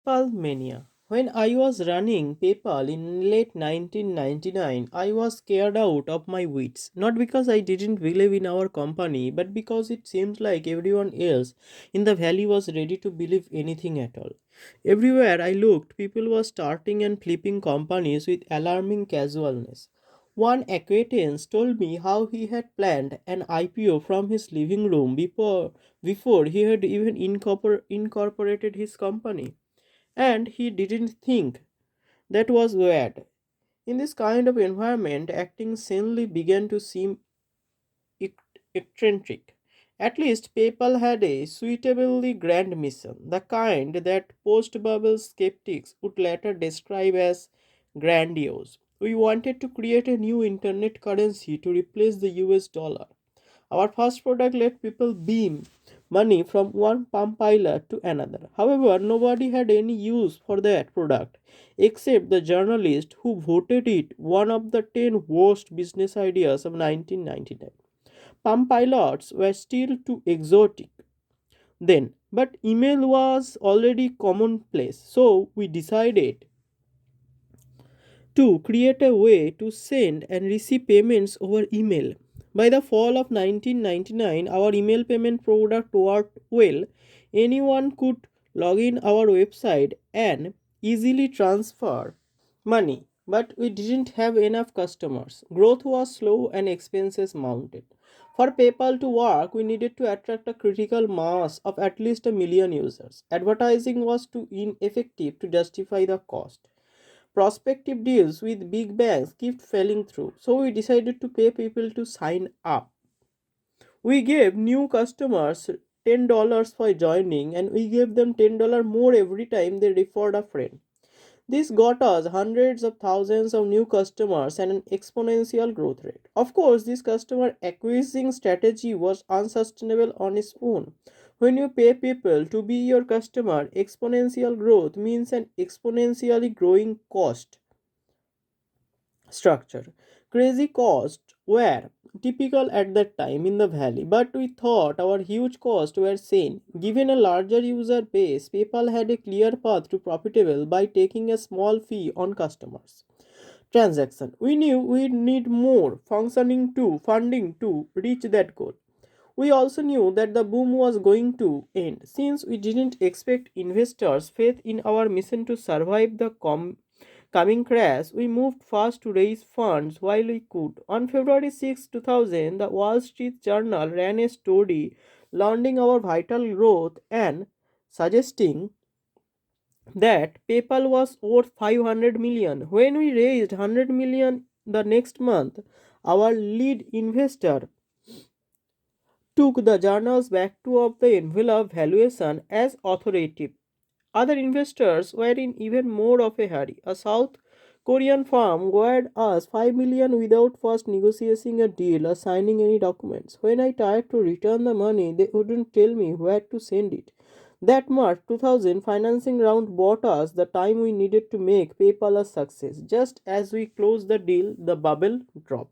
PayPal Mania. When I was running PayPal in late 1999, I was scared out of my wits. Not because I didn't believe in our company, but because it seemed like everyone else in the valley was ready to believe anything at all. Everywhere I looked, people were starting and flipping companies with alarming casualness. One acquaintance told me how he had planned an IPO from his living room before he had even incorporated his company. And he didn't think that was weird. In this kind of environment, acting sanely began to seem eccentric. At least PayPal had a suitably grand mission, the kind that post bubble skeptics would later describe as grandiose. We wanted to create a new internet currency to replace the US dollar. Our first product let people beam money from one palm pilot to another. However, nobody had any use for that product except the journalist who voted it one of the 10 worst business ideas of 1999. Palm pilots were still too exotic then, but email was already commonplace, so we decided to create a way to send and receive payments over email. By the fall of 1999, our email payment product worked well. Anyone could log in our website and easily transfer money, but we didn't have enough customers. Growth was slow and expenses mounted. For PayPal to work, we needed to attract a critical mass of at least a million users. Advertising was too ineffective to justify the cost. Prospective deals with big banks kept falling through, so we decided to pay people to sign up. We gave new customers $10 for joining, and we gave them $10 more every time they referred a friend. This got us hundreds of thousands of new customers and an exponential growth rate. Of course, this customer acquiring strategy was unsustainable on its own. When you pay people to be your customer, exponential growth means an exponentially growing cost structure. Crazy costs were typical at that time in the valley, but we thought our huge costs were sane. Given a larger user base, PayPal had a clear path to profitable by taking a small fee on customers. Transaction. We knew we'd need more funding to reach that goal. We also knew that the boom was going to end since we didn't expect investors' faith in our mission to survive the coming crash. We moved fast to raise funds while we could. On February 6, 2000, the Wall Street Journal ran a story lauding our vital growth and suggesting that PayPal was worth 500 million. When we raised 100 million the next month, our lead investor took the journal's back to of the envelope valuation as authoritative. Other investors were in even more of a hurry. A South Korean firm wired us 5 million without first negotiating a deal or signing any documents. When I tried to return the money, they wouldn't tell me where to send it. That March 2000 financing round bought us the time we needed to make PayPal a success. Just as we closed the deal, the bubble dropped.